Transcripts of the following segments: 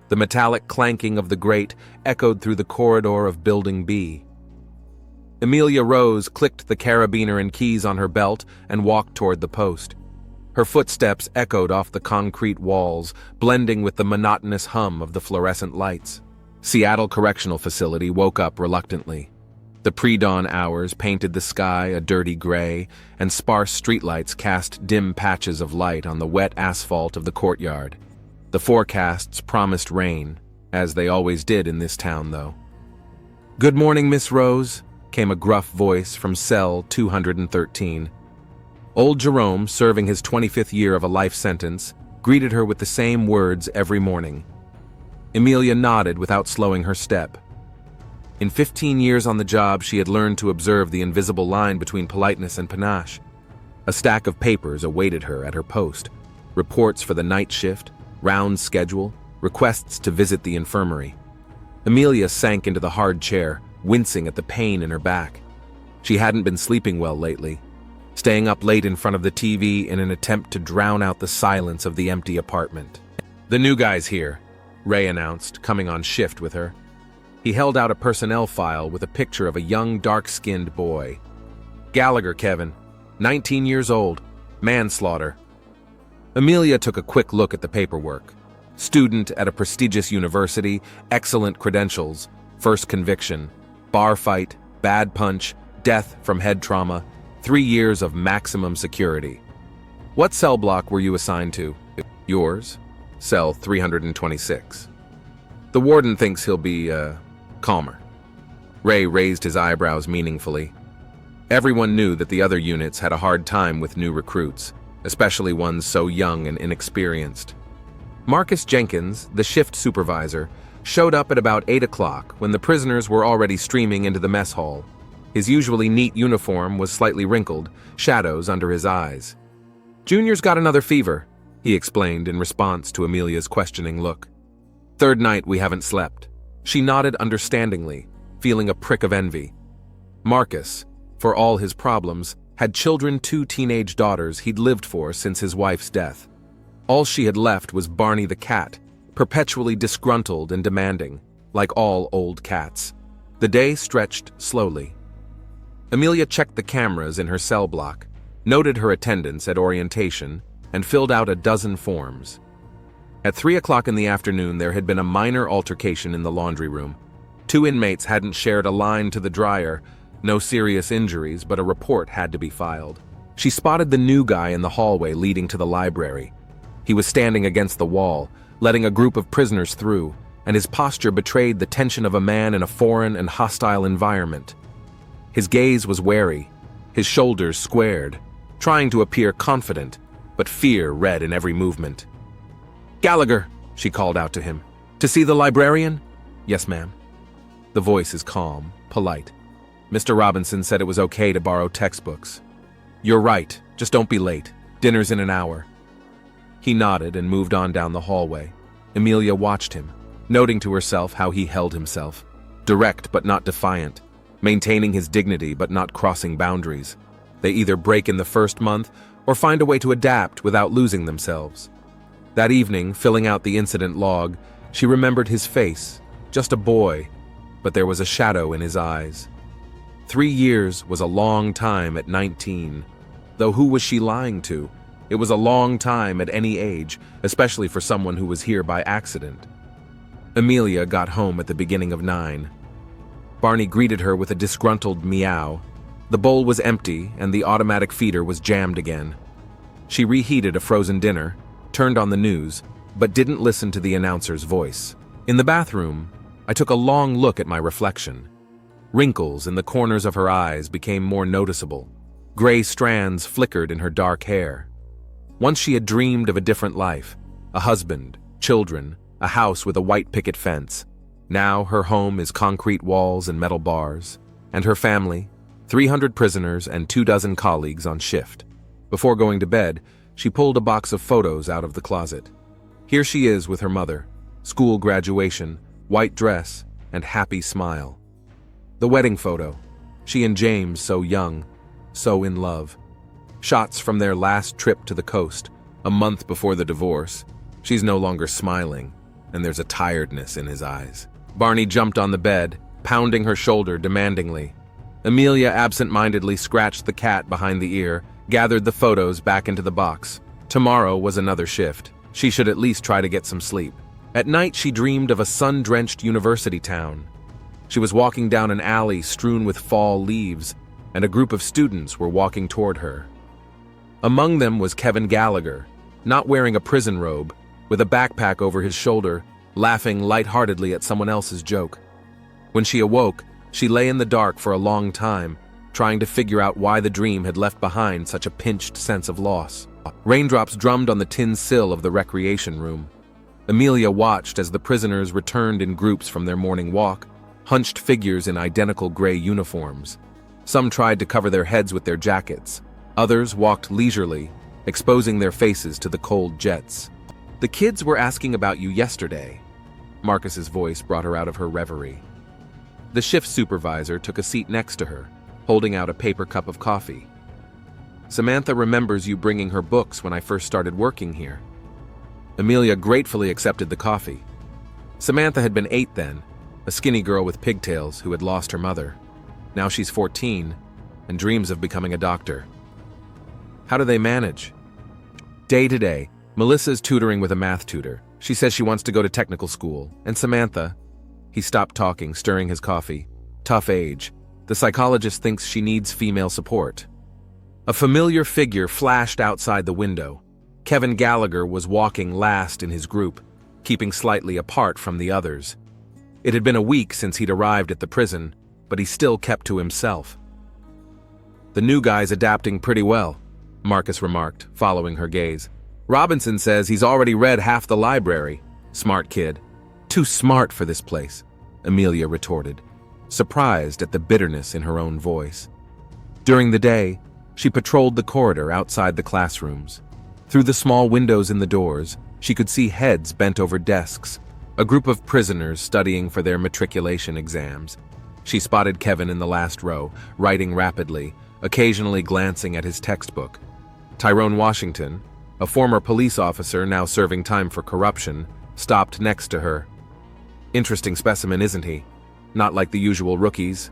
The metallic clanking of the grate echoed through the corridor of Building B. Amelia Rose clicked the carabiner and keys on her belt and walked toward the post. Her footsteps echoed off the concrete walls, blending with the monotonous hum of the fluorescent lights. Seattle Correctional Facility woke up reluctantly. The pre-dawn hours painted the sky a dirty gray, and sparse streetlights cast dim patches of light on the wet asphalt of the courtyard. The forecasts promised rain, as they always did in this town, though. "Good morning, Miss Rose," came a gruff voice from cell 213. Old Jerome, serving his 25th year of a life sentence, greeted her with the same words every morning. Amelia nodded without slowing her step. In 15 years on the job, she had learned to observe the invisible line between politeness and panache. A stack of papers awaited her at her post: reports for the night shift, round schedule, requests to visit the infirmary. Amelia sank into the hard chair, wincing at the pain in her back. She hadn't been sleeping well lately, staying up late in front of the TV in an attempt to drown out the silence of the empty apartment. "The new guy's here," Ray announced, coming on shift with her. He held out a personnel file with a picture of a young, dark-skinned boy. "Gallagher, Kevin, 19 years old, manslaughter." Amelia took a quick look at the paperwork. Student at a prestigious university, excellent credentials, first conviction, bar fight, bad punch, death from head trauma, 3 years of maximum security. "What cell block were you assigned to?" "Yours, cell 326. "The warden thinks he'll be, calmer." Ray raised his eyebrows meaningfully. Everyone knew that the other units had a hard time with new recruits, especially ones so young and inexperienced. Marcus Jenkins, the shift supervisor, showed up at about 8 o'clock when the prisoners were already streaming into the mess hall. His usually neat uniform was slightly wrinkled, shadows under his eyes. "Junior's got another fever," he explained in response to Amelia's questioning look. "Third night we haven't slept." She nodded understandingly, feeling a prick of envy. Marcus, for all his problems, had children, 2 teenage daughters he'd lived for since his wife's death. All she had left was Barney the cat, perpetually disgruntled and demanding, like all old cats. The day stretched slowly. Amelia checked the cameras in her cell block, noted her attendance at orientation, and filled out a dozen forms. At 3 o'clock in the afternoon, there had been a minor altercation in the laundry room. 2 inmates hadn't shared a line to the dryer. No serious injuries, but a report had to be filed. She spotted the new guy in the hallway leading to the library. He was standing against the wall, letting a group of prisoners through, and his posture betrayed the tension of a man in a foreign and hostile environment. His gaze was wary, his shoulders squared, trying to appear confident, but fear read in every movement. "Gallagher," she called out to him. "To see the librarian?" "Yes, ma'am." The voice is calm, polite. "Mr. Robinson said it was okay to borrow textbooks." "You're right, just don't be late. Dinner's in an hour." He nodded and moved on down the hallway. Amelia watched him, noting to herself how he held himself. Direct but not defiant, maintaining his dignity but not crossing boundaries. They either break in the first month or find a way to adapt without losing themselves. That evening, filling out the incident log, she remembered his face, just a boy, but there was a shadow in his eyes. 3 years was a long time at 19, though who was she lying to? It was a long time at any age, especially for someone who was here by accident. Amelia got home at the beginning of 9. Barney greeted her with a disgruntled meow. The bowl was empty and the automatic feeder was jammed again. She reheated a frozen dinner, turned on the news, but didn't listen to the announcer's voice. In the bathroom, I took a long look at my reflection. Wrinkles in the corners of her eyes became more noticeable. Gray strands flickered in her dark hair. Once she had dreamed of a different life, a husband, children, a house with a white picket fence. Now her home is concrete walls and metal bars, and her family, 300 prisoners and 24 colleagues on shift. Before going to bed, she pulled a box of photos out of the closet. Here she is with her mother, school graduation, white dress, and happy smile. The wedding photo, she and James so young, so in love. Shots from their last trip to the coast, a month before the divorce. She's no longer smiling. and there's a tiredness in his eyes. Barney jumped on the bed, pounding her shoulder demandingly. Amelia absent-mindedly scratched the cat behind the ear, gathered the photos back into the box. Tomorrow was another shift. She should at least try to get some sleep. At night, she dreamed of a sun-drenched university town. She was walking down an alley strewn with fall leaves, and a group of students were walking toward her. Among them was Kevin Gallagher, not wearing a prison robe, with a backpack over his shoulder, laughing lightheartedly at someone else's joke. When she awoke, she lay in the dark for a long time, trying to figure out why the dream had left behind such a pinched sense of loss. Raindrops drummed on the tin sill of the recreation room. Amelia watched as the prisoners returned in groups from their morning walk, hunched figures in identical gray uniforms. Some tried to cover their heads with their jackets. Others walked leisurely, exposing their faces to the cold jets. "The kids were asking about you yesterday." Marcus's voice brought her out of her reverie. The shift supervisor took a seat next to her, holding out a paper cup of coffee. "Samantha remembers you bringing her books when I first started working here." Amelia gratefully accepted the coffee. Samantha had been 8 then, a skinny girl with pigtails who had lost her mother. Now she's 14 and dreams of becoming a doctor. "How do they manage?" "Day to day. Melissa's tutoring with a math tutor. She says she wants to go to technical school. And Samantha..." He stopped talking, stirring his coffee. "Tough age. The psychologist thinks she needs female support." A familiar figure flashed outside the window. Kevin Gallagher was walking last in his group, keeping slightly apart from the others. It had been a week since he'd arrived at the prison, but he still kept to himself. "The new guy's adapting pretty well," Marcus remarked, following her gaze. "Robinson says he's already read half the library. Smart kid." "Too smart for this place," Amelia retorted, surprised at the bitterness in her own voice. During the day, she patrolled the corridor outside the classrooms. Through the small windows in the doors, she could see heads bent over desks, a group of prisoners studying for their matriculation exams. She spotted Kevin in the last row, writing rapidly, occasionally glancing at his textbook. Tyrone Washington, a former police officer now serving time for corruption, stopped next to her. "Interesting specimen, isn't he? Not like the usual rookies."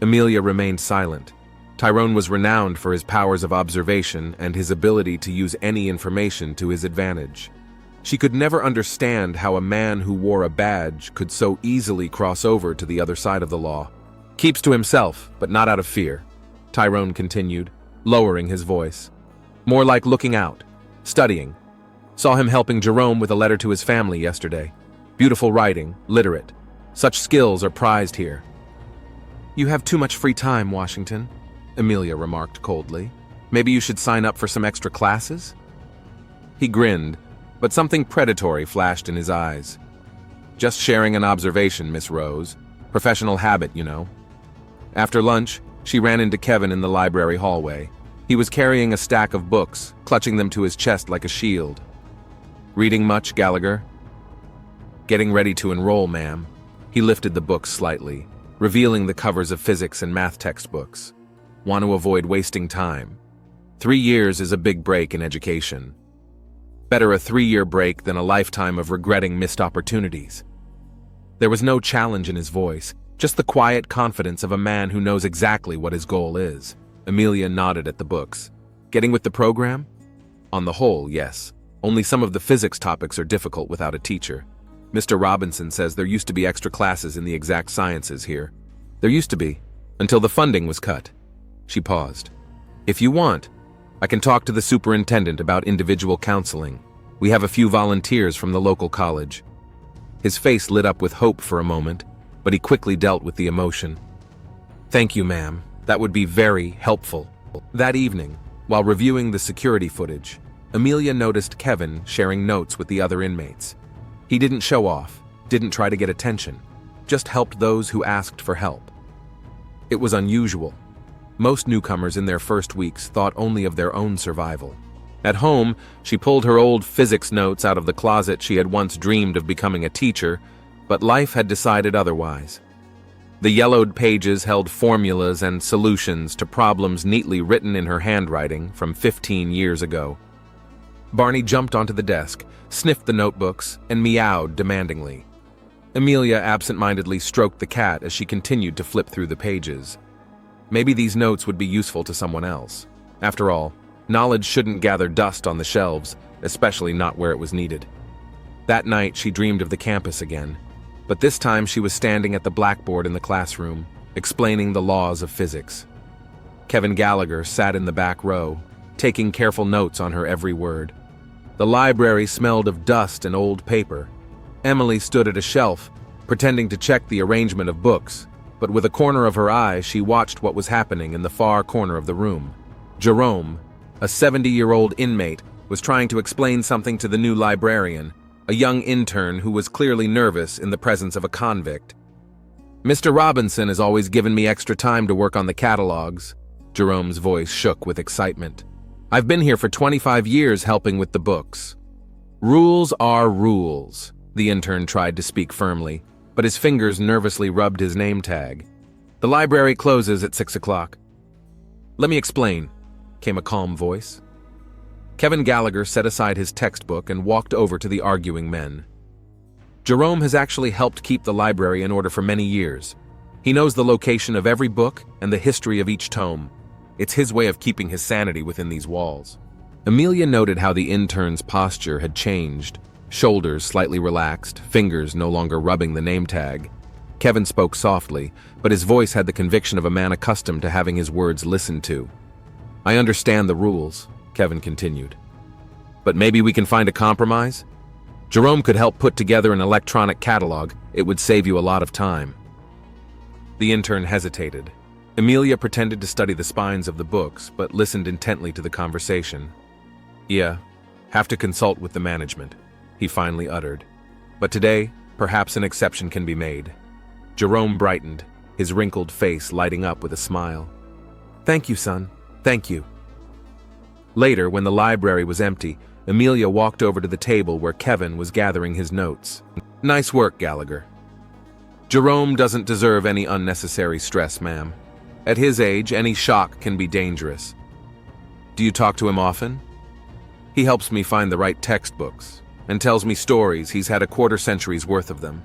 Amelia remained silent. Tyrone was renowned for his powers of observation and his ability to use any information to his advantage. She could never understand how a man who wore a badge could so easily cross over to the other side of the law. "Keeps to himself, but not out of fear," Tyrone continued, lowering his voice. "More like looking out, studying. Saw him helping Jerome with a letter to his family yesterday. Beautiful writing, literate. Such skills are prized here." "You have too much free time, Washington," Amelia remarked coldly. "Maybe you should sign up for some extra classes?" He grinned, but something predatory flashed in his eyes. "Just sharing an observation, Miss Rose. Professional habit, you know." After lunch, she ran into Kevin in the library hallway. He was carrying a stack of books, clutching them to his chest like a shield. "Reading much, Gallagher?" "Getting ready to enroll, ma'am." He lifted the books slightly, revealing the covers of physics and math textbooks. "Want to avoid wasting time. 3 years is a big break in education. Better a 3-year break than a lifetime of regretting missed opportunities." There was no challenge in his voice, just the quiet confidence of a man who knows exactly what his goal is. Amelia nodded at the books. "Getting with the program?" "On the whole, yes. Only some of the physics topics are difficult without a teacher. Mr. Robinson says there used to be extra classes in the exact sciences here. There used to be, until the funding was cut." She paused. "If you want, I can talk to the superintendent about individual counseling. We have a few volunteers from the local college." His face lit up with hope for a moment, but he quickly dealt with the emotion. "Thank you, ma'am. That would be very helpful." That evening, while reviewing the security footage, Amelia noticed Kevin sharing notes with the other inmates. He didn't show off, didn't try to get attention, just helped those who asked for help. It was unusual. Most newcomers in their first weeks thought only of their own survival. At home, she pulled her old physics notes out of the closet she had once dreamed of becoming a teacher, but life had decided otherwise. The yellowed pages held formulas and solutions to problems neatly written in her handwriting from 15 years ago. Barney jumped onto the desk, sniffed the notebooks, and meowed demandingly. Amelia absent-mindedly stroked the cat as she continued to flip through the pages. Maybe these notes would be useful to someone else. After all, knowledge shouldn't gather dust on the shelves, especially not where it was needed. That night, she dreamed of the campus again, but this time she was standing at the blackboard in the classroom, explaining the laws of physics. Kevin Gallagher sat in the back row, taking careful notes on her every word. The library smelled of dust and old paper. Emily stood at a shelf, pretending to check the arrangement of books, but with a corner of her eye she watched what was happening in the far corner of the room. Jerome, a 70-year-old inmate, was trying to explain something to the new librarian, a young intern who was clearly nervous in the presence of a convict. "Mr. Robinson has always given me extra time to work on the catalogs." Jerome's voice shook with excitement. "I've been here for 25 years helping with the books." "Rules are rules," the intern tried to speak firmly, but his fingers nervously rubbed his name tag. "The library closes at 6 o'clock. "Let me explain," came a calm voice. Kevin Gallagher set aside his textbook and walked over to the arguing men. "Jerome has actually helped keep the library in order for many years. He knows the location of every book and the history of each tome. It's his way of keeping his sanity within these walls." Amelia noted how the intern's posture had changed, shoulders slightly relaxed, fingers no longer rubbing the name tag. Kevin spoke softly, but his voice had the conviction of a man accustomed to having his words listened to. "I understand the rules," Kevin continued. "But maybe we can find a compromise? Jerome could help put together an electronic catalog. It would save you a lot of time." The intern hesitated. Amelia pretended to study the spines of the books, but listened intently to the conversation. "Yeah, have to consult with the management," he finally uttered. "But today, perhaps an exception can be made." Jerome brightened, his wrinkled face lighting up with a smile. "Thank you, son. Thank you." Later, when the library was empty, Amelia walked over to the table where Kevin was gathering his notes. "Nice work, Gallagher. Jerome doesn't deserve any unnecessary stress, ma'am. At his age, any shock can be dangerous. Do you talk to him often? He helps me find the right textbooks and tells me stories. He's had a quarter-century's worth of them."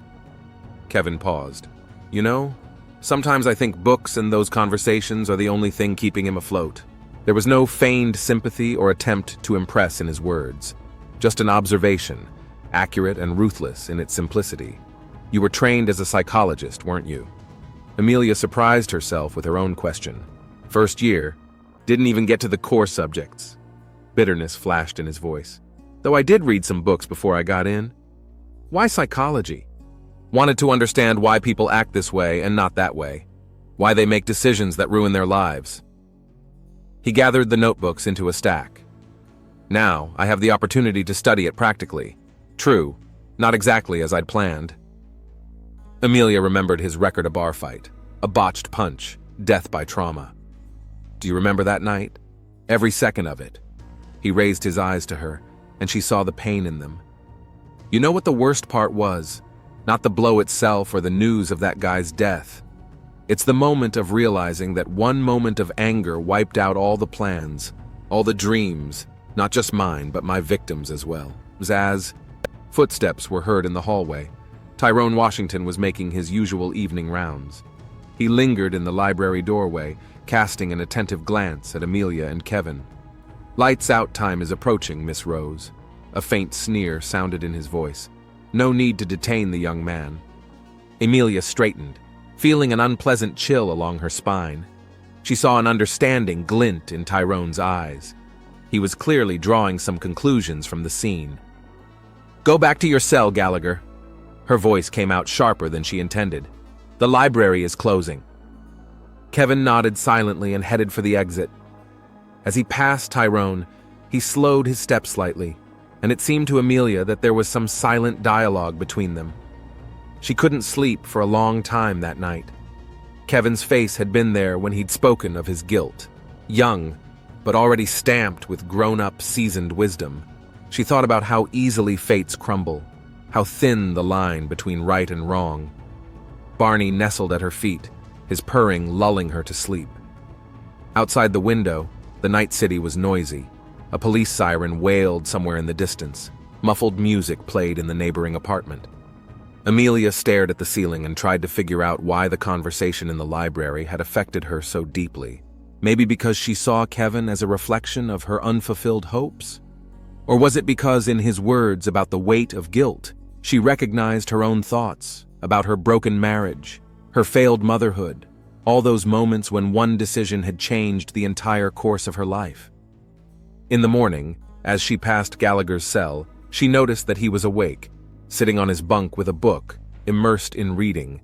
Kevin paused. "You know, sometimes I think books and those conversations are the only thing keeping him afloat." There was no feigned sympathy or attempt to impress in his words, just an observation, accurate and ruthless in its simplicity. "You were trained as a psychologist, weren't you?" Amelia surprised herself with her own question. "First year, didn't even get to the core subjects." Bitterness flashed in his voice. "Though I did read some books before I got in." "Why psychology?" "Wanted to understand why people act this way and not that way. Why they make decisions that ruin their lives." He gathered the notebooks into a stack. "Now, I have the opportunity to study it practically. True, not exactly as I'd planned." Amelia remembered his record a bar fight, a botched punch, death by trauma. "Do you remember that night? Every second of it." He raised his eyes to her, and she saw the pain in them. "You know what the worst part was? Not the blow itself or the news of that guy's death. It's the moment of realizing that one moment of anger wiped out all the plans, all the dreams, not just mine, but my victims as well." As footsteps were heard in the hallway, Tyrone Washington was making his usual evening rounds. He lingered in the library doorway, casting an attentive glance at Amelia and Kevin. "Lights out time is approaching, Miss Rose." A faint sneer sounded in his voice. No need to detain the young man. Amelia straightened, feeling an unpleasant chill along her spine. She saw an understanding glint in Tyrone's eyes. He was clearly drawing some conclusions from the scene. "Go back to your cell, Gallagher." Her voice came out sharper than she intended. "The library is closing." Kevin nodded silently and headed for the exit. As he passed Tyrone, he slowed his steps slightly, and it seemed to Amelia that there was some silent dialogue between them. She couldn't sleep for a long time that night. Kevin's face had been there when he'd spoken of his guilt. Young, but already stamped with grown-up, seasoned wisdom. She thought about how easily fates crumble, how thin the line between right and wrong. Barney nestled at her feet, his purring lulling her to sleep. Outside the window, the night city was noisy. A police siren wailed somewhere in the distance. Muffled music played in the neighboring apartment. Amelia stared at the ceiling and tried to figure out why the conversation in the library had affected her so deeply. Maybe because she saw Kevin as a reflection of her unfulfilled hopes? Or was it because in his words about the weight of guilt, she recognized her own thoughts about her broken marriage, her failed motherhood, all those moments when one decision had changed the entire course of her life? In the morning, as she passed Gallagher's cell, she noticed that he was awake, sitting on his bunk with a book, immersed in reading.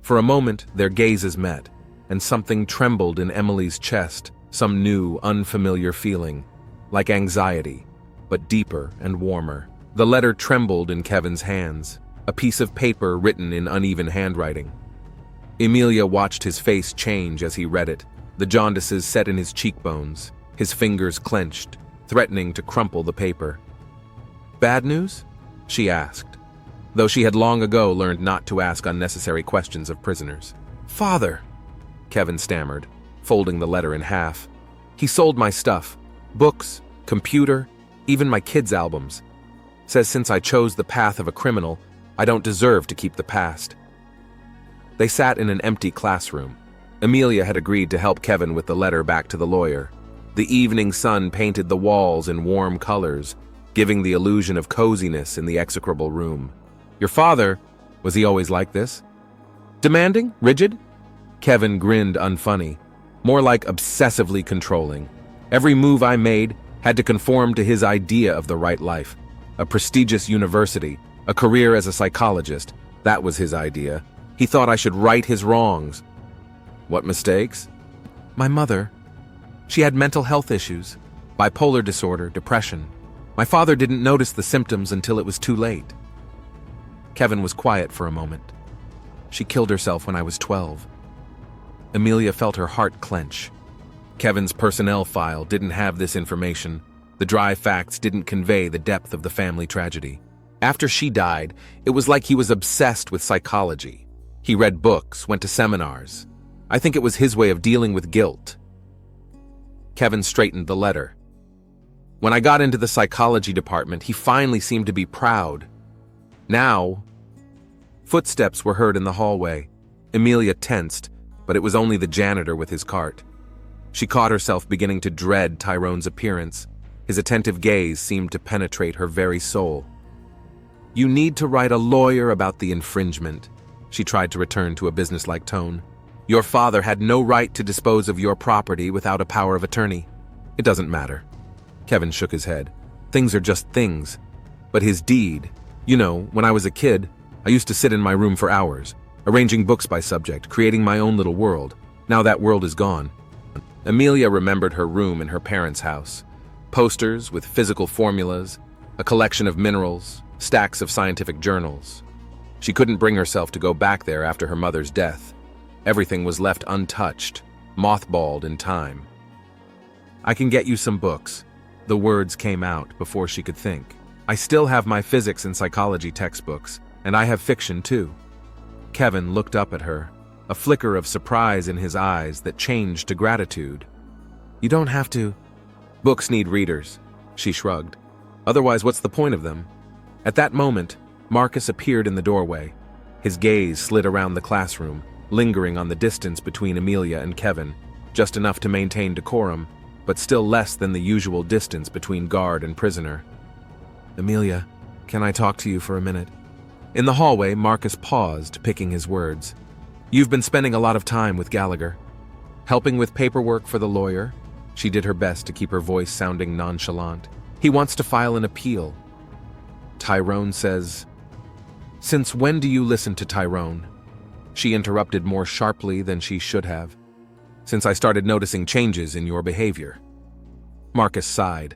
For a moment, their gazes met, and something trembled in Emily's chest, some new, unfamiliar feeling, like anxiety, but deeper and warmer. The letter trembled in Kevin's hands, a piece of paper written in uneven handwriting. Amelia watched his face change as he read it, the jaundices set in his cheekbones, his fingers clenched, threatening to crumple the paper. "Bad news?" she asked, though she had long ago learned not to ask unnecessary questions of prisoners. "Father," Kevin stammered, folding the letter in half. "He sold my stuff, books, computer, even my kids' albums. Says since I chose the path of a criminal, I don't deserve to keep the past." They sat in an empty classroom. Amelia had agreed to help Kevin with the letter back to the lawyer. The evening sun painted the walls in warm colors, giving the illusion of coziness in the execrable room. "Your father, was he always like this? Demanding? Rigid?" Kevin grinned unfunny, more like obsessively controlling. "Every move I made had to conform to his idea of the right life. A prestigious university, a career as a psychologist, that was his idea. He thought I should right his wrongs." "What mistakes?" "My mother. She had mental health issues, bipolar disorder, depression. My father didn't notice the symptoms until it was too late." Kevin was quiet for a moment. "She killed herself when I was 12. Amelia felt her heart clench. Kevin's personnel file didn't have this information. The dry facts didn't convey the depth of the family tragedy. After she died, it was like he was obsessed with psychology. He read books, went to seminars. I think it was his way of dealing with guilt. Kevin straightened the letter. "When I got into the psychology department, he finally seemed to be proud. Now..." Footsteps were heard in the hallway. Amelia tensed, but it was only the janitor with his cart. She caught herself beginning to dread Tyrone's appearance. His attentive gaze seemed to penetrate her very soul. "You need to write a lawyer about the infringement." She tried to return to a businesslike tone. "Your father had no right to dispose of your property without a power of attorney. It doesn't matter." Kevin shook his head. "Things are just things. But his deed, when I was a kid, I used to sit in my room for hours, arranging books by subject, creating my own little world. Now that world is gone." Amelia remembered her room in her parents' house. Posters with physical formulas, a collection of minerals, stacks of scientific journals. She couldn't bring herself to go back there after her mother's death. Everything was left untouched, mothballed in time. "I can get you some books." The words came out before she could think. "I still have my physics and psychology textbooks, and I have fiction too." Kevin looked up at her, a flicker of surprise in his eyes that changed to gratitude. "You don't have to." "Books need readers," she shrugged. "Otherwise, what's the point of them?" At that moment, Marcus appeared in the doorway. His gaze slid around the classroom, lingering on the distance between Amelia and Kevin, just enough to maintain decorum, but still less than the usual distance between guard and prisoner. "Amelia, can I talk to you for a minute?" In the hallway, Marcus paused, picking his words. "You've been spending a lot of time with Gallagher. Helping with paperwork for the lawyer?" She did her best to keep her voice sounding nonchalant. "He wants to file an appeal. Tyrone says..." "Since when do you listen to Tyrone?" She interrupted more sharply than she should have. "Since I started noticing changes in your behavior." Marcus sighed.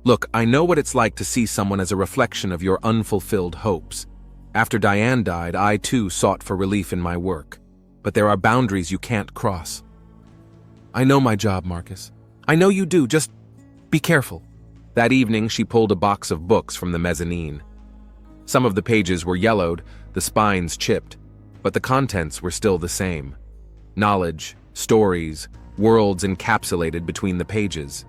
"Look, I know what it's like to see someone as a reflection of your unfulfilled hopes. After Diane died, I too sought for relief in my work. But there are boundaries you can't cross." "I know my job, Marcus. I know you do, just be careful." That evening, she pulled a box of books from the mezzanine. Some of the pages were yellowed, the spines chipped, but the contents were still the same. Knowledge, stories, worlds encapsulated between the pages.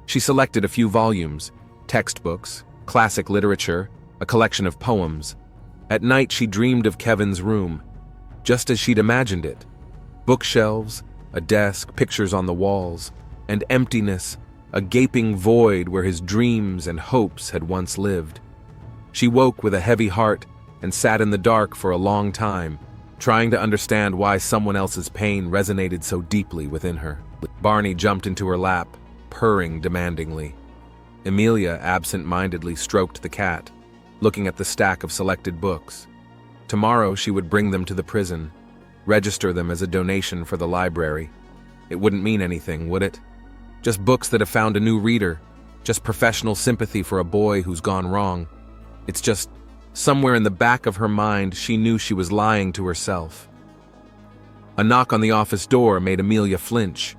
She selected a few volumes, textbooks, classic literature, a collection of poems. At night she dreamed of Kevin's room, just as she'd imagined it. Bookshelves, a desk, pictures on the walls, and emptiness, a gaping void where his dreams and hopes had once lived. She woke with a heavy heart and sat in the dark for a long time, trying to understand why someone else's pain resonated so deeply within her. Barney jumped into her lap, purring demandingly. Amelia absent-mindedly stroked the cat, looking at the stack of selected books. Tomorrow she would bring them to the prison, register them as a donation for the library. It wouldn't mean anything, would it? Just books that have found a new reader, just professional sympathy for a boy who's gone wrong. It's just, somewhere in the back of her mind, she knew she was lying to herself. A knock on the office door made Amelia flinch.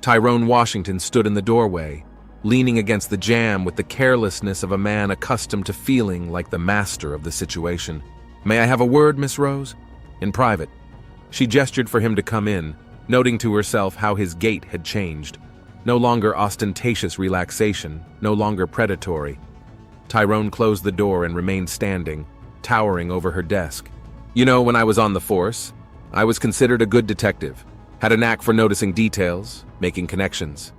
Tyrone Washington stood in the doorway, leaning against the jamb with the carelessness of a man accustomed to feeling like the master of the situation. "May I have a word, Miss Rose?" "In private." She gestured for him to come in, noting to herself how his gait had changed. No longer ostentatious relaxation, no longer predatory. Tyrone closed the door and remained standing, towering over her desk. "You know, when I was on the force, I was considered a good detective, had a knack for noticing details, making connections."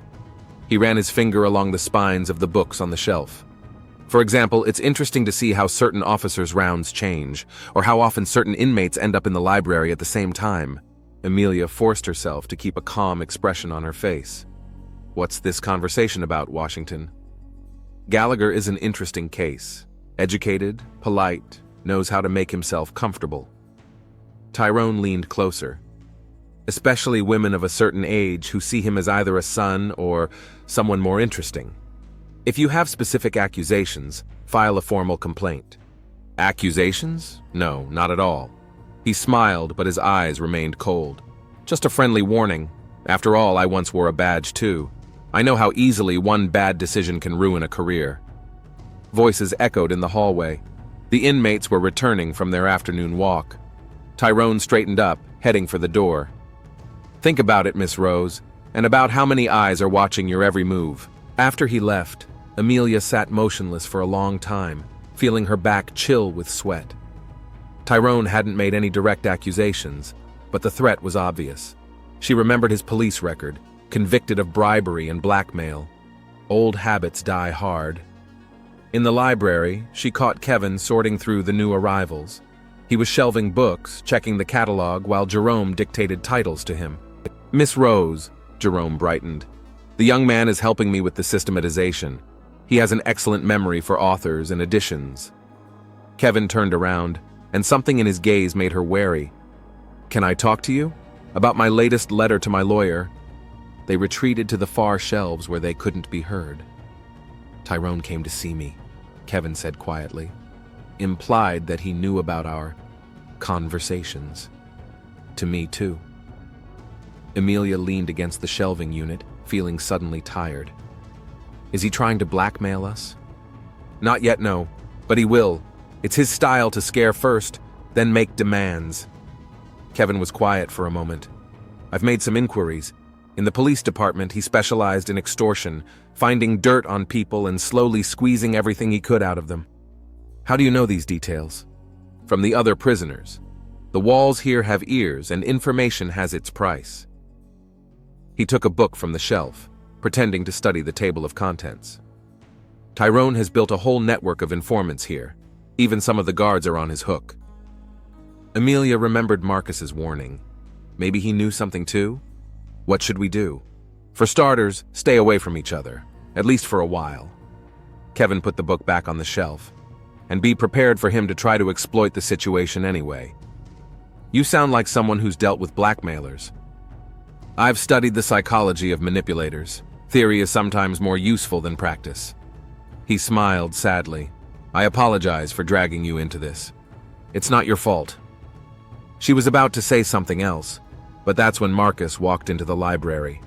He ran his finger along the spines of the books on the shelf. "For example, it's interesting to see how certain officers' rounds change, or how often certain inmates end up in the library at the same time." Amelia forced herself to keep a calm expression on her face. "What's this conversation about, Washington?" "Gallagher is an interesting case. Educated, polite, knows how to make himself comfortable." Tyrone leaned closer. "Especially women of a certain age who see him as either a son or someone more interesting. If you have specific accusations, file a formal complaint." "Accusations? No, not at all." He smiled, but his eyes remained cold. "Just a friendly warning. After all, I once wore a badge too. I know how easily one bad decision can ruin a career." Voices echoed in the hallway. The inmates were returning from their afternoon walk. Tyrone straightened up, heading for the door. "Think about it, Miss Rose, and about how many eyes are watching your every move." After he left, Amelia sat motionless for a long time, feeling her back chill with sweat. Tyrone hadn't made any direct accusations, but the threat was obvious. She remembered his police record, convicted of bribery and blackmail. Old habits die hard. In the library, she caught Kevin sorting through the new arrivals. He was shelving books, checking the catalog while Jerome dictated titles to him. "Miss Rose," Jerome brightened. "The young man is helping me with the systematization. He has an excellent memory for authors and editions." Kevin turned around, and something in his gaze made her wary. "Can I talk to you? About my latest letter to my lawyer?" They retreated to the far shelves where they couldn't be heard. "Tyrone came to see me," Kevin said quietly. Implied that he knew about our conversations. "To me, too." Amelia leaned against the shelving unit, feeling suddenly tired. "Is he trying to blackmail us?" "Not yet, no. But he will. It's his style to scare first, then make demands." Kevin was quiet for a moment. "I've made some inquiries. In the police department, he specialized in extortion, finding dirt on people and slowly squeezing everything he could out of them." "How do you know these details?" "From the other prisoners. The walls here have ears, and information has its price." He took a book from the shelf, pretending to study the table of contents. "Tyrone has built a whole network of informants here. Even some of the guards are on his hook." Amelia remembered Marcus's warning. Maybe he knew something too? What should we do? "For starters, stay away from each other, at least for a while." Kevin put the book back on the shelf. "And be prepared for him to try to exploit the situation anyway. You sound like someone who's dealt with blackmailers." "I've studied the psychology of manipulators. Theory is sometimes more useful than practice." He smiled sadly. "I apologize for dragging you into this. It's not your fault." She was about to say something else, but that's when Marcus walked into the library.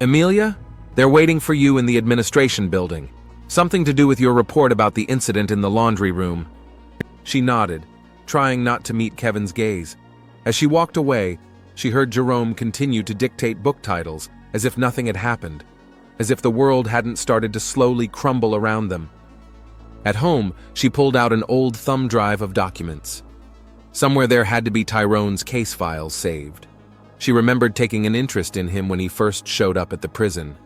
"Amelia, they're waiting for you in the administration building. Something to do with your report about the incident in the laundry room." She nodded, trying not to meet Kevin's gaze. As she walked away, she heard Jerome continue to dictate book titles as if nothing had happened. as if the world hadn't started to slowly crumble around them. At home, she pulled out an old thumb drive of documents. Somewhere there had to be Tyrone's case files saved. She remembered taking an interest in him when he first showed up at the prison.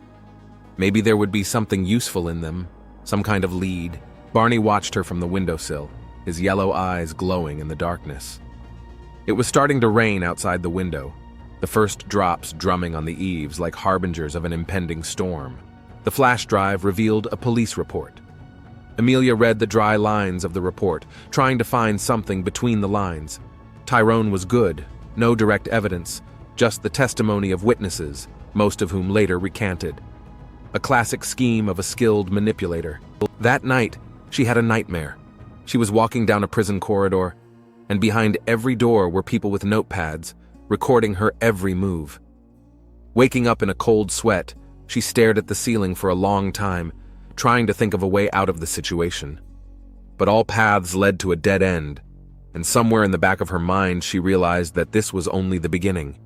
Maybe there would be something useful in them, some kind of lead. Barney watched her from the windowsill, his yellow eyes glowing in the darkness. It was starting to rain outside the window, the first drops drumming on the eaves like harbingers of an impending storm. The flash drive revealed a police report. Amelia read the dry lines of the report, trying to find something between the lines. Tyrone was good, no direct evidence, just the testimony of witnesses, most of whom later recanted. A classic scheme of a skilled manipulator. That night, she had a nightmare. She was walking down a prison corridor, and behind every door were people with notepads, recording her every move. Waking up in a cold sweat, she stared at the ceiling for a long time, trying to think of a way out of the situation. But all paths led to a dead end, and somewhere in the back of her mind she realized that this was only the beginning.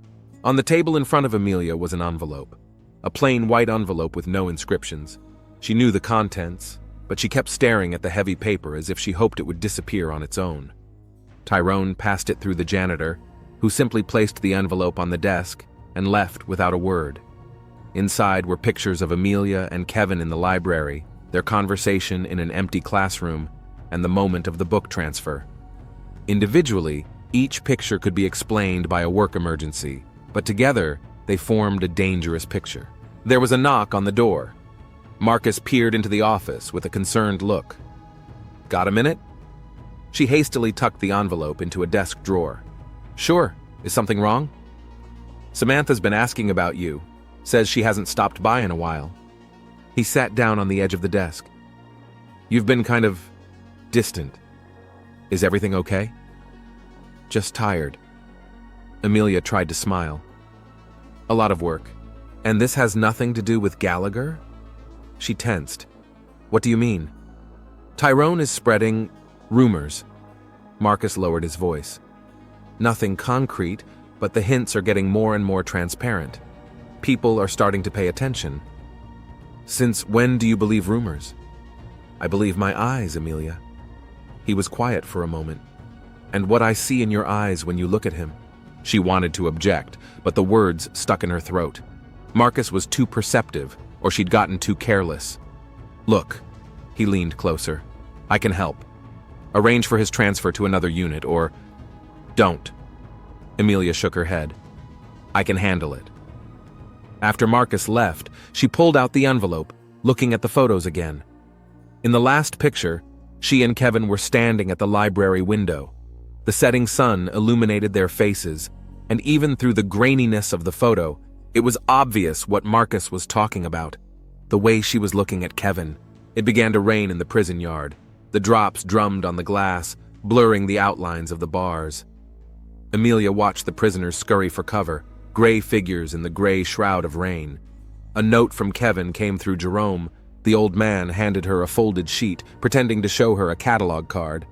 On the table in front of Amelia was an envelope. A plain white envelope with no inscriptions. She knew the contents, but she kept staring at the heavy paper as if she hoped it would disappear on its own. Tyrone passed it through the janitor, who simply placed the envelope on the desk and left without a word. Inside were pictures of Amelia and Kevin in the library, their conversation in an empty classroom, and the moment of the book transfer. Individually, each picture could be explained by a work emergency, but together, they formed a dangerous picture. There was a knock on the door. Marcus peered into the office with a concerned look. "Got a minute?" She hastily tucked the envelope into a desk drawer. "Sure. Is something wrong?" "Samantha's been asking about you. Says she hasn't stopped by in a while." He sat down on the edge of the desk. "You've been kind of distant. Is everything okay?" "Just tired." Amelia tried to smile. "A lot of work. And this has nothing to do with Gallagher?" She tensed. "What do you mean?" "Tyrone is spreading rumors." Marcus lowered his voice. "Nothing concrete, but the hints are getting more and more transparent. People are starting to pay attention." "Since when do you believe rumors?" "I believe my eyes, Amelia." He was quiet for a moment. "And what I see in your eyes when you look at him." She wanted to object, but the words stuck in her throat. Marcus was too perceptive, or she'd gotten too careless. "Look," he leaned closer. "I can help. Arrange for his transfer to another unit, or don't." Amelia shook her head. "I can handle it." After Marcus left, she pulled out the envelope, looking at the photos again. In the last picture, she and Kevin were standing at the library window. The setting sun illuminated their faces, and even through the graininess of the photo, it was obvious what Marcus was talking about. The way she was looking at Kevin. It began to rain in the prison yard. The drops drummed on the glass, blurring the outlines of the bars. Amelia watched the prisoners scurry for cover, gray figures in the gray shroud of rain. A note from Kevin came through Jerome. The old man handed her a folded sheet, pretending to show her a catalog card.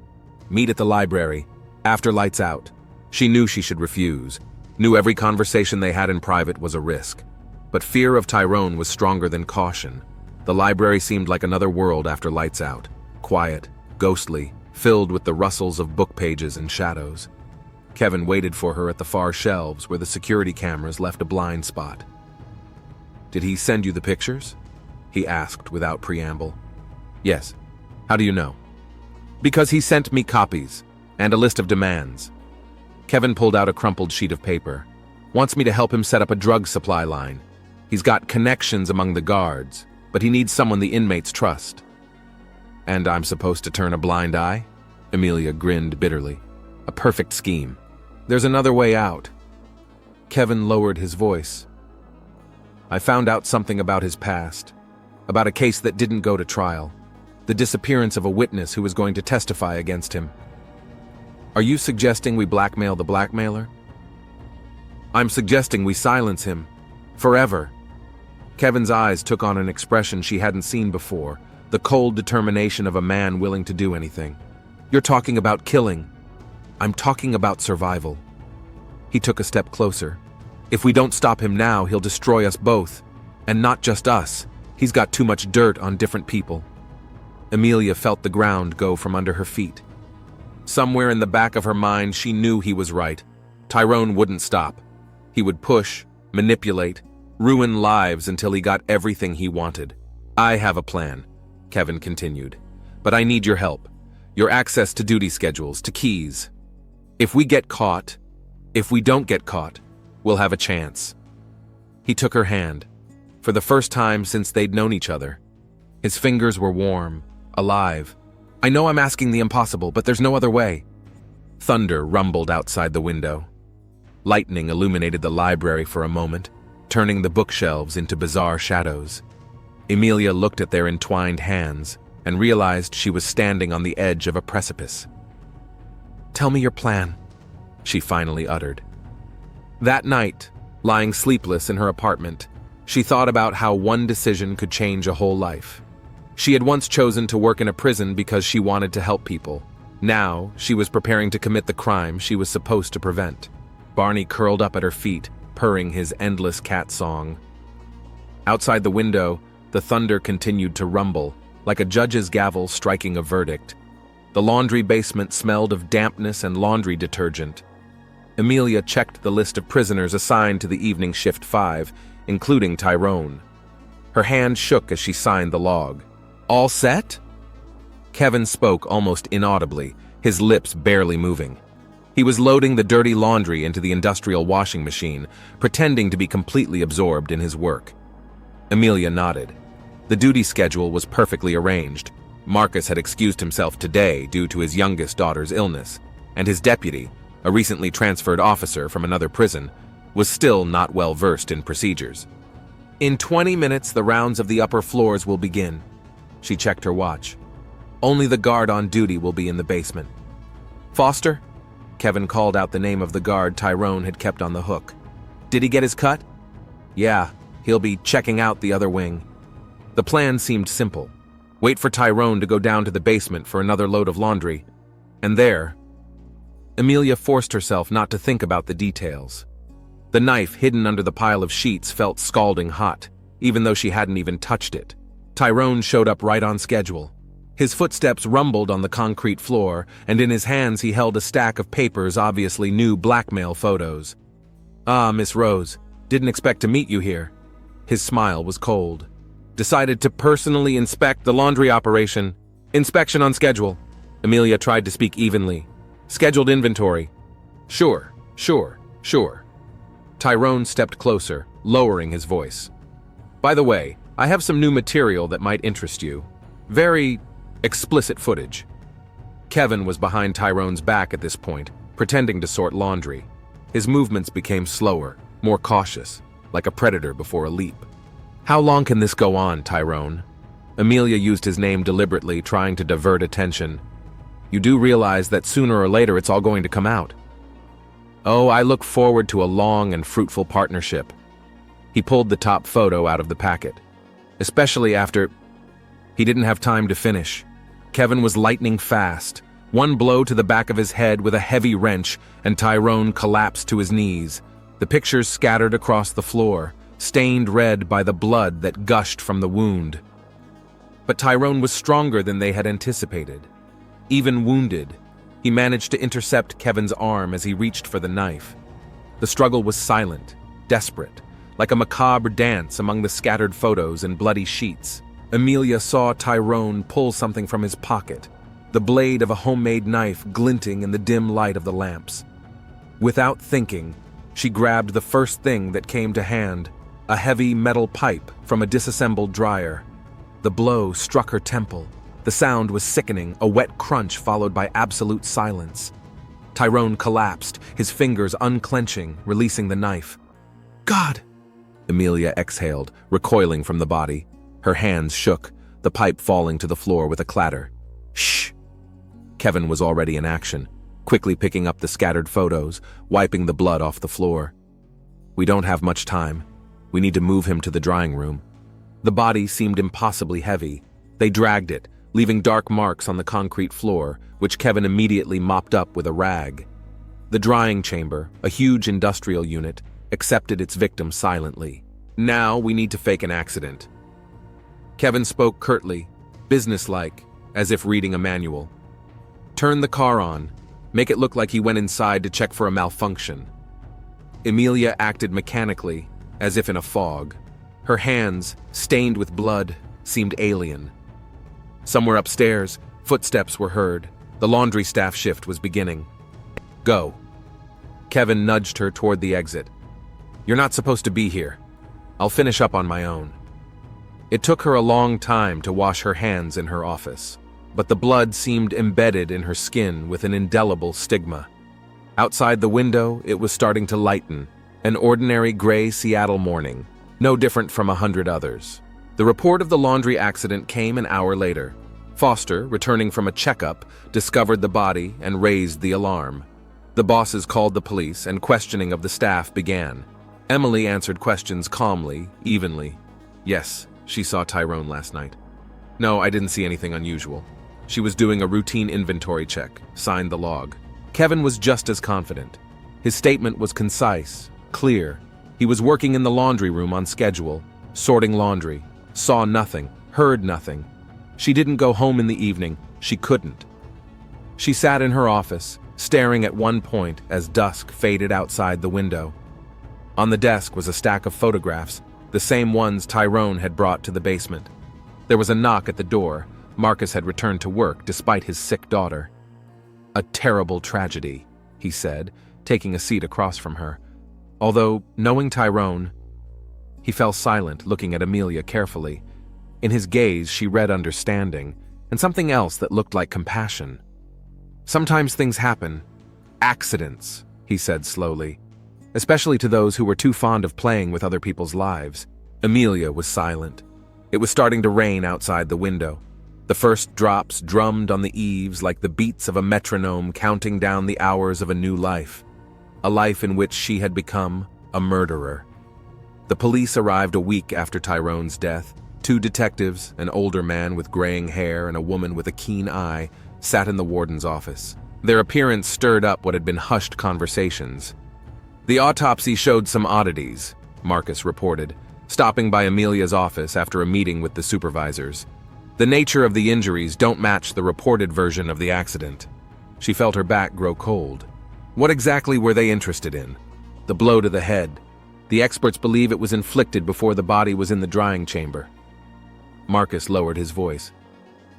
"Meet at the library, after lights out." She knew she should refuse, knew every conversation they had in private was a risk. But fear of Tyrone was stronger than caution. The library seemed like another world after lights out. Quiet, ghostly, filled with the rustles of book pages and shadows. Kevin waited for her at the far shelves where the security cameras left a blind spot. "Did he send you the pictures?" he asked without preamble. "Yes. How do you know?" "Because he sent me copies, and a list of demands." Kevin pulled out a crumpled sheet of paper. "Wants me to help him set up a drug supply line. He's got connections among the guards, but he needs someone the inmates trust." "And I'm supposed to turn a blind eye?" Amelia grinned bitterly. "A perfect scheme. There's another way out." Kevin lowered his voice. "I found out something about his past, about a case that didn't go to trial, the disappearance of a witness who was going to testify against him." "Are you suggesting we blackmail the blackmailer?" "I'm suggesting we silence him. Forever." Kevin's eyes took on an expression she hadn't seen before, the cold determination of a man willing to do anything. "You're talking about killing." "I'm talking about survival." He took a step closer. "If we don't stop him now, he'll destroy us both. And not just us. He's got too much dirt on different people. Amelia felt the ground go from under her feet. Somewhere in the back of her mind, she knew he was right. Tyrone wouldn't stop. He would push, manipulate, ruin lives until he got everything he wanted. I have a plan, Kevin continued, but I need your help. Your access to duty schedules, to keys. If we don't get caught, we'll have a chance. He took her hand, for the first time since they'd known each other. His fingers were warm, alive. I know I'm asking the impossible, but there's no other way. Thunder rumbled outside the window. Lightning illuminated the library for a moment, turning the bookshelves into bizarre shadows. Amelia looked at their entwined hands and realized she was standing on the edge of a precipice. "Tell me your plan," she finally uttered. That night, lying sleepless in her apartment, she thought about how one decision could change a whole life. She had once chosen to work in a prison because she wanted to help people. Now, she was preparing to commit the crime she was supposed to prevent. Barney curled up at her feet, purring his endless cat song. Outside the window, the thunder continued to rumble, like a judge's gavel striking a verdict. The laundry basement smelled of dampness and laundry detergent. Amelia checked the list of prisoners assigned to the evening shift 5, including Tyrone. Her hand shook as she signed the log. "All set?" Kevin spoke almost inaudibly, his lips barely moving. He was loading the dirty laundry into the industrial washing machine, pretending to be completely absorbed in his work. Amelia nodded. The duty schedule was perfectly arranged. Marcus had excused himself today due to his youngest daughter's illness, and his deputy, a recently transferred officer from another prison, was still not well versed in procedures. "In 20 minutes, the rounds of the upper floors will begin." She checked her watch. "Only the guard on duty will be in the basement." "Foster?" Kevin called out the name of the guard Tyrone had kept on the hook. "Did he get his cut?" "Yeah, he'll be checking out the other wing." The plan seemed simple. Wait for Tyrone to go down to the basement for another load of laundry. And there, Amelia forced herself not to think about the details. The knife hidden under the pile of sheets felt scalding hot, even though she hadn't even touched it. Tyrone showed up right on schedule. His footsteps rumbled on the concrete floor, and in his hands he held a stack of papers, obviously new blackmail photos. "Ah, Miss Rose, didn't expect to meet you here." His smile was cold. "Decided to personally inspect the laundry operation. Inspection on schedule." Amelia tried to speak evenly. "Scheduled inventory." Sure. Tyrone stepped closer, lowering his voice. "By the way, I have some new material that might interest you. Very explicit footage." Kevin was behind Tyrone's back at this point, pretending to sort laundry. His movements became slower, more cautious, like a predator before a leap. "How long can this go on, Tyrone?" Amelia used his name deliberately, trying to divert attention. "You do realize that sooner or later it's all going to come out." "Oh, I look forward to a long and fruitful partnership." He pulled the top photo out of the packet. "Especially after—" He didn't have time to finish. Kevin was lightning fast. One blow to the back of his head with a heavy wrench, and Tyrone collapsed to his knees. The pictures scattered across the floor, stained red by the blood that gushed from the wound. But Tyrone was stronger than they had anticipated. Even wounded, he managed to intercept Kevin's arm as he reached for the knife. The struggle was silent, desperate, like a macabre dance among the scattered photos and bloody sheets. Amelia saw Tyrone pull something from his pocket, the blade of a homemade knife glinting in the dim light of the lamps. Without thinking, she grabbed the first thing that came to hand, a heavy metal pipe from a disassembled dryer. The blow struck her temple. The sound was sickening, a wet crunch followed by absolute silence. Tyrone collapsed, his fingers unclenching, releasing the knife. "God!" Amelia exhaled, recoiling from the body. Her hands shook, the pipe falling to the floor with a clatter. "Shh!" Kevin was already in action, quickly picking up the scattered photos, wiping the blood off the floor. "We don't have much time. We need to move him to the drying room." The body seemed impossibly heavy. They dragged it, leaving dark marks on the concrete floor, which Kevin immediately mopped up with a rag. The drying chamber, a huge industrial unit, accepted its victim silently. "Now we need to fake an accident." Kevin spoke curtly, businesslike, as if reading a manual. Turn the car on. Make it look like he went inside to check for a malfunction. Amelia acted mechanically, as if in a fog. Her hands, stained with blood, seemed alien. Somewhere upstairs, footsteps were heard. The laundry staff shift was beginning. Go. Kevin nudged her toward the exit. You're not supposed to be here. I'll finish up on my own. It took her a long time to wash her hands in her office, but the blood seemed embedded in her skin with an indelible stigma. Outside the window, it was starting to lighten, an ordinary gray Seattle morning, no different from 100 others. The report of the laundry accident came an hour later. Foster, returning from a checkup, discovered the body and raised the alarm. The bosses called the police and questioning of the staff began. Emily answered questions calmly, evenly. Yes, she saw Tyrone last night. No, I didn't see anything unusual. She was doing a routine inventory check, signed the log. Kevin was just as confident. His statement was concise, clear. He was working in the laundry room on schedule, sorting laundry, saw nothing, heard nothing. She didn't go home in the evening. She couldn't. She sat in her office, staring at one point as dusk faded outside the window. On the desk was a stack of photographs, the same ones Tyrone had brought to the basement. There was a knock at the door. Marcus had returned to work despite his sick daughter. A terrible tragedy, he said, taking a seat across from her. Although, knowing Tyrone, he fell silent, looking at Amelia carefully. In his gaze, she read understanding, and something else that looked like compassion. Sometimes things happen. Accidents, he said slowly, especially to those who were too fond of playing with other people's lives. Amelia was silent. It was starting to rain outside the window. The first drops drummed on the eaves like the beats of a metronome counting down the hours of a new life. A life in which she had become a murderer. The police arrived a week after Tyrone's death. 2 detectives, an older man with graying hair and a woman with a keen eye, sat in the warden's office. Their appearance stirred up what had been hushed conversations. The autopsy showed some oddities, Marcus reported, stopping by Amelia's office after a meeting with the supervisors. The nature of the injuries don't match the reported version of the accident. She felt her back grow cold. What exactly were they interested in? The blow to the head. The experts believe it was inflicted before the body was in the drying chamber. Marcus lowered his voice.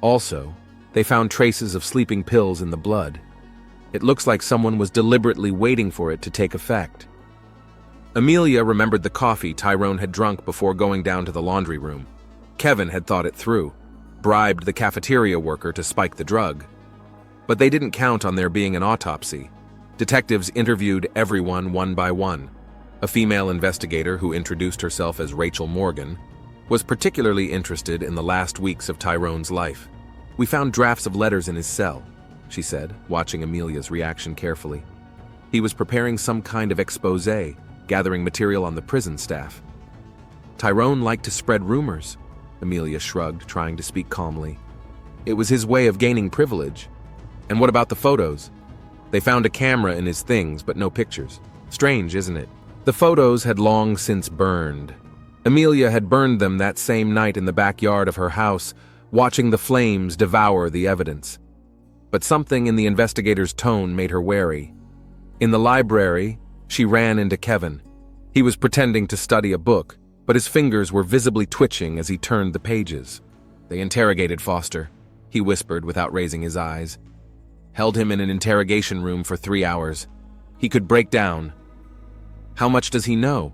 Also, they found traces of sleeping pills in the blood. It looks like someone was deliberately waiting for it to take effect. Amelia remembered the coffee Tyrone had drunk before going down to the laundry room. Kevin had thought it through, bribed the cafeteria worker to spike the drug. But they didn't count on there being an autopsy. Detectives interviewed everyone one by one. A female investigator who introduced herself as Rachel Morgan was particularly interested in the last weeks of Tyrone's life. We found drafts of letters in his cell, she said, watching Amelia's reaction carefully. He was preparing some kind of exposé, gathering material on the prison staff. Tyrone liked to spread rumors, Amelia shrugged, trying to speak calmly. It was his way of gaining privilege. And what about the photos? They found a camera in his things, but no pictures. Strange, isn't it? The photos had long since burned. Amelia had burned them that same night in the backyard of her house, watching the flames devour the evidence. But something in the investigator's tone made her wary. In the library, she ran into Kevin. He was pretending to study a book, but his fingers were visibly twitching as he turned the pages. They interrogated Foster, he whispered without raising his eyes. Held him in an interrogation room for 3 hours. He could break down. How much does he know?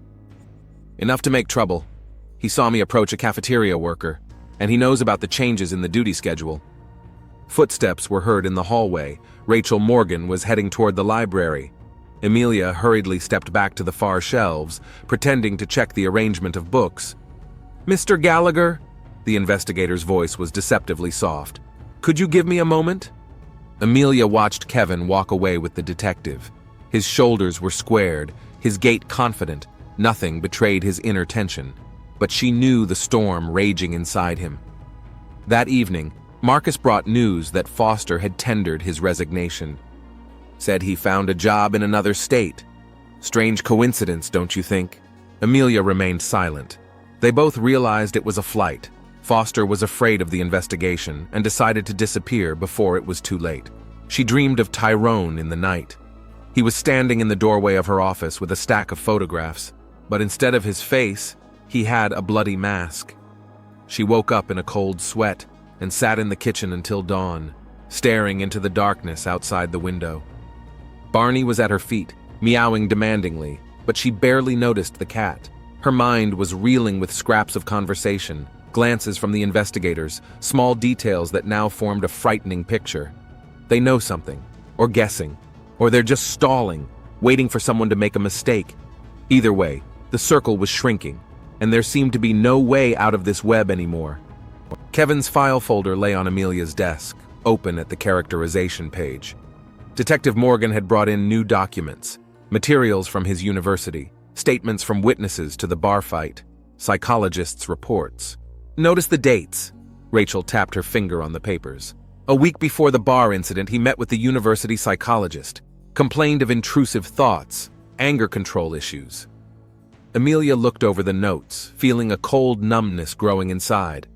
Enough to make trouble. He saw me approach a cafeteria worker, and he knows about the changes in the duty schedule. Footsteps were heard in the hallway. Rachel Morgan was heading toward the library. Amelia hurriedly stepped back to the far shelves, pretending to check the arrangement of books. Mr. Gallagher? The investigator's voice was deceptively soft. Could you give me a moment? Amelia watched Kevin walk away with the detective. His shoulders were squared, his gait confident. Nothing betrayed his inner tension, but she knew the storm raging inside him. That evening, Marcus brought news that Foster had tendered his resignation. Said he found a job in another state. Strange coincidence, don't you think? Amelia remained silent. They both realized it was a flight, Foster was afraid of the investigation and decided to disappear before it was too late. She dreamed of Tyrone in the night. He was standing in the doorway of her office with a stack of photographs, but instead of his face, he had a bloody mask. She woke up in a cold sweat and sat in the kitchen until dawn, staring into the darkness outside the window. Barney was at her feet, meowing demandingly, but she barely noticed the cat. Her mind was reeling with scraps of conversation, glances from the investigators, small details that now formed a frightening picture. They know something, or guessing, or they're just stalling, waiting for someone to make a mistake. Either way, the circle was shrinking, and there seemed to be no way out of this web anymore. Kevin's file folder lay on Amelia's desk, open at the characterization page. Detective Morgan had brought in new documents, materials from his university, statements from witnesses to the bar fight, psychologists' reports. Notice the dates. Rachel tapped her finger on the papers. A week before the bar incident, he met with the university psychologist, complained of intrusive thoughts, anger control issues. Amelia looked over the notes, feeling a cold numbness growing inside.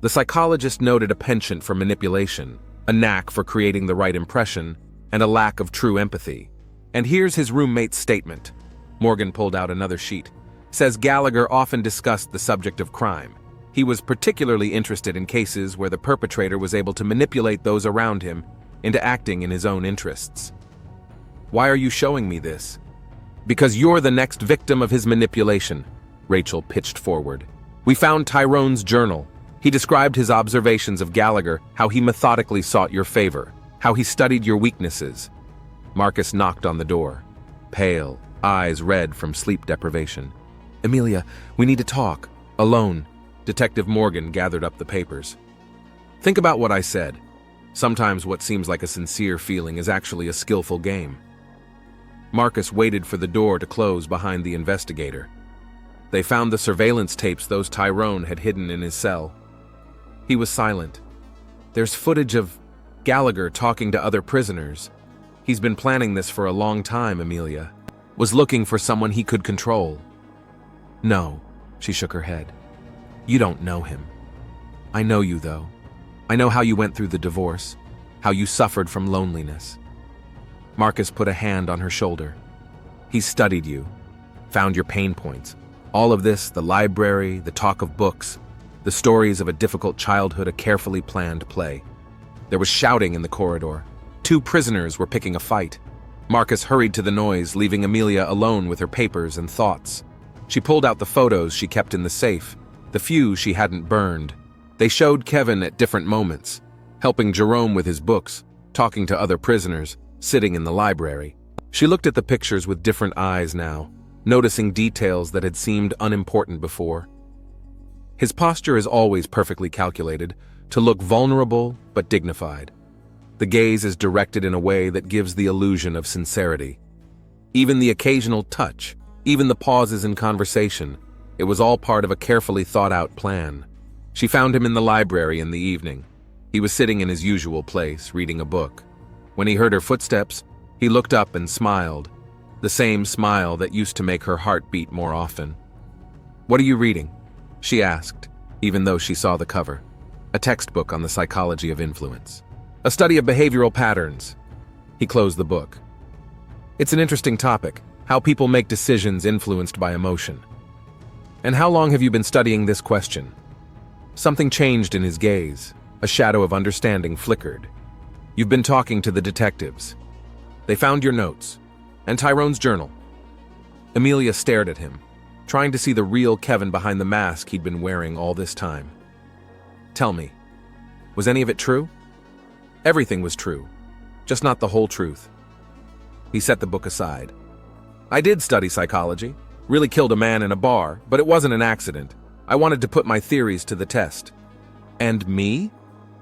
The psychologist noted a penchant for manipulation, a knack for creating the right impression, and a lack of true empathy. And here's his roommate's statement. Morgan pulled out another sheet. Says Gallagher often discussed the subject of crime. He was particularly interested in cases where the perpetrator was able to manipulate those around him into acting in his own interests. Why are you showing me this? Because you're the next victim of his manipulation, Rachel pitched forward. We found Tyrone's journal. He described his observations of Gallagher, how he methodically sought your favor, how he studied your weaknesses. Marcus knocked on the door, pale, eyes red from sleep deprivation. Amelia, we need to talk. Alone. Detective Morgan gathered up the papers. Think about what I said. Sometimes what seems like a sincere feeling is actually a skillful game. Marcus waited for the door to close behind the investigator. They found the surveillance tapes those Tyrone had hidden in his cell. He was silent. There's footage of Gallagher talking to other prisoners. He's been planning this for a long time, Amelia. Was looking for someone he could control. No, she shook her head. You don't know him. I know you, though. I know how you went through the divorce, how you suffered from loneliness. Marcus put a hand on her shoulder. He studied you, found your pain points. All of this, the library, the talk of books, the stories of a difficult childhood, a carefully planned play. There was shouting in the corridor. 2 prisoners were picking a fight. Marcus hurried to the noise, leaving Amelia alone with her papers and thoughts. She pulled out the photos she kept in the safe, the few she hadn't burned. They showed Kevin at different moments, helping Jerome with his books, talking to other prisoners, sitting in the library. She looked at the pictures with different eyes now, noticing details that had seemed unimportant before. His posture is always perfectly calculated, to look vulnerable but dignified. The gaze is directed in a way that gives the illusion of sincerity. Even the occasional touch, even the pauses in conversation, it was all part of a carefully thought-out plan. She found him in the library in the evening. He was sitting in his usual place, reading a book. When he heard her footsteps, he looked up and smiled, the same smile that used to make her heart beat more often. "What are you reading?" she asked, even though she saw the cover. A textbook on the psychology of influence. A study of behavioral patterns. He closed the book. It's an interesting topic, how people make decisions influenced by emotion. And how long have you been studying this question? Something changed in his gaze. A shadow of understanding flickered. You've been talking to the detectives. They found your notes, and Tyrone's journal. Amelia stared at him, trying to see the real Kevin behind the mask he'd been wearing all this time. Tell me, was any of it true? Everything was true, just not the whole truth. He set the book aside. I did study psychology, really killed a man in a bar, but it wasn't an accident. I wanted to put my theories to the test. And me?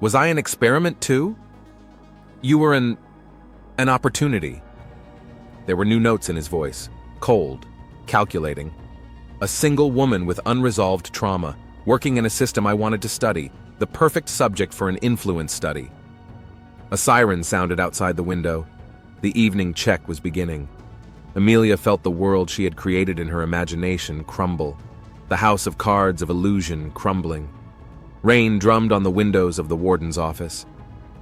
Was I an experiment too? You were an opportunity. There were new notes in his voice, cold, calculating. A single woman with unresolved trauma, working in a system I wanted to study, the perfect subject for an influence study. A siren sounded outside the window. The evening check was beginning. Amelia felt the world she had created in her imagination crumble, the house of cards of illusion crumbling. Rain drummed on the windows of the warden's office.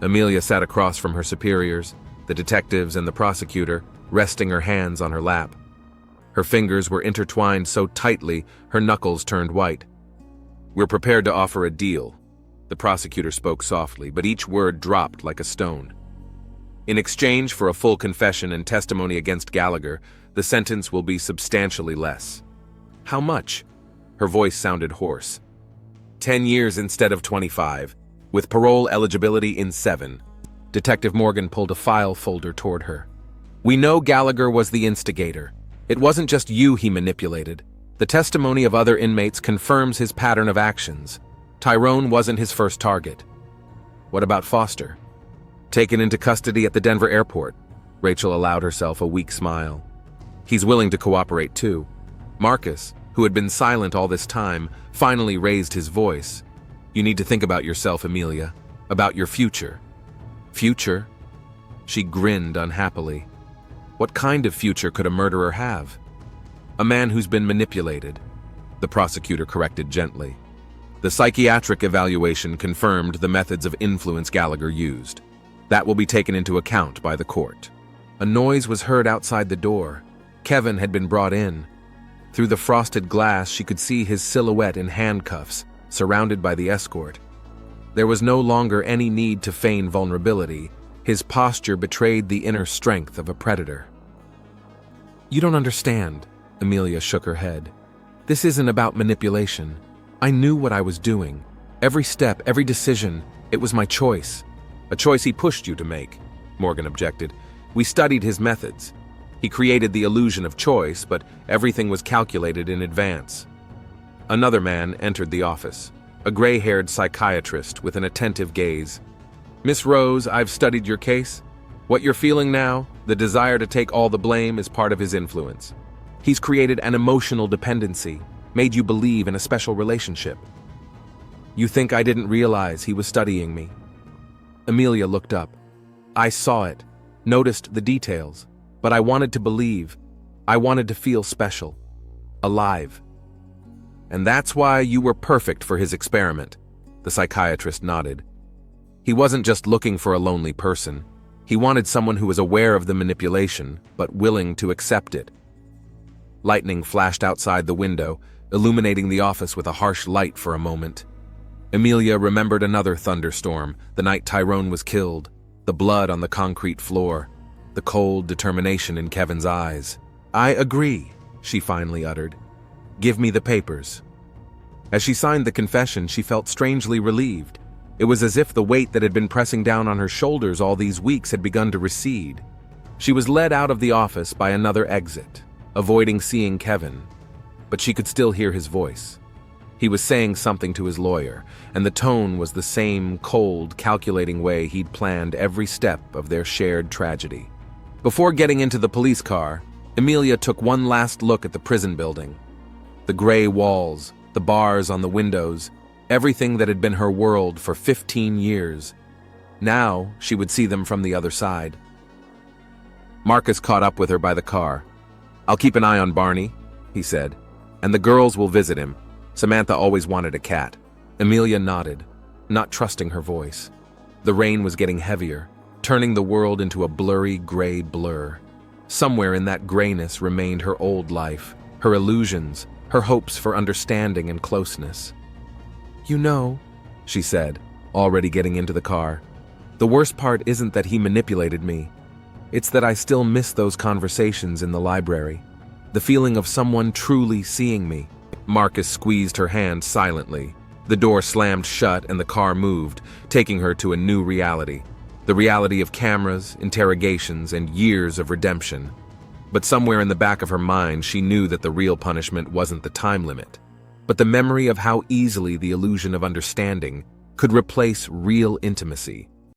Amelia sat across from her superiors, the detectives and the prosecutor, resting her hands on her lap. Her fingers were intertwined so tightly her knuckles turned white. "We're prepared to offer a deal." The prosecutor spoke softly, but each word dropped like a stone. "In exchange for a full confession and testimony against Gallagher, the sentence will be substantially less." "How much?" Her voice sounded hoarse. 10 years instead of 25, with parole eligibility in 7. Detective Morgan pulled a file folder toward her. "We know Gallagher was the instigator. It wasn't just you he manipulated. The testimony of other inmates confirms his pattern of actions. Tyrone wasn't his first target." "What about Foster?" "Taken into custody at the Denver airport." Rachel allowed herself a weak smile. "He's willing to cooperate too." Marcus, who had been silent all this time, finally raised his voice. "You need to think about yourself, Amelia. About your future." "Future?" She grinned unhappily. What kind of future could a murderer have? "A man who's been manipulated," the prosecutor corrected gently. "The psychiatric evaluation confirmed the methods of influence Gallagher used. That will be taken into account by the court." A noise was heard outside the door. Kevin had been brought in. Through the frosted glass, she could see his silhouette in handcuffs, surrounded by the escort. There was no longer any need to feign vulnerability. His posture betrayed the inner strength of a predator. "You don't understand," Amelia shook her head. "This isn't about manipulation. I knew what I was doing. Every step, every decision, it was my choice." "A choice he pushed you to make," Morgan objected. "We studied his methods. He created the illusion of choice, but everything was calculated in advance." Another man entered the office, a gray-haired psychiatrist with an attentive gaze. "Miss Rose, I've studied your case. What you're feeling now, the desire to take all the blame, is part of his influence. He's created an emotional dependency, made you believe in a special relationship." "You think I didn't realize he was studying me?" Amelia looked up. "I saw it, noticed the details, but I wanted to believe. I wanted to feel special, alive." "And that's why you were perfect for his experiment," the psychiatrist nodded. "He wasn't just looking for a lonely person. He wanted someone who was aware of the manipulation, but willing to accept it." Lightning flashed outside the window, illuminating the office with a harsh light for a moment. Amelia remembered another thunderstorm, the night Tyrone was killed, the blood on the concrete floor, the cold determination in Kevin's eyes. "I agree," she finally uttered. "Give me the papers." As she signed the confession, she felt strangely relieved. It was as if the weight that had been pressing down on her shoulders all these weeks had begun to recede. She was led out of the office by another exit, avoiding seeing Kevin, but she could still hear his voice. He was saying something to his lawyer, and the tone was the same cold, calculating way he'd planned every step of their shared tragedy. Before getting into the police car, Amelia took one last look at the prison building. The gray walls, the bars on the windows, everything that had been her world for 15 years. Now she would see them from the other side. Marcus caught up with her by the car. "I'll keep an eye on Barney," he said, "and the girls will visit him. Samantha always wanted a cat." Amelia nodded, not trusting her voice. The rain was getting heavier, turning the world into a blurry gray blur. Somewhere in that grayness remained her old life, her illusions, her hopes for understanding and closeness. "You know," she said, already getting into the car, "the worst part isn't that he manipulated me. It's that I still miss those conversations in the library. The feeling of someone truly seeing me." Marcus squeezed her hand silently. The door slammed shut and the car moved, taking her to a new reality. The reality of cameras, interrogations, and years of redemption. But somewhere in the back of her mind, she knew that the real punishment wasn't the time limit, but the memory of how easily the illusion of understanding could replace real intimacy.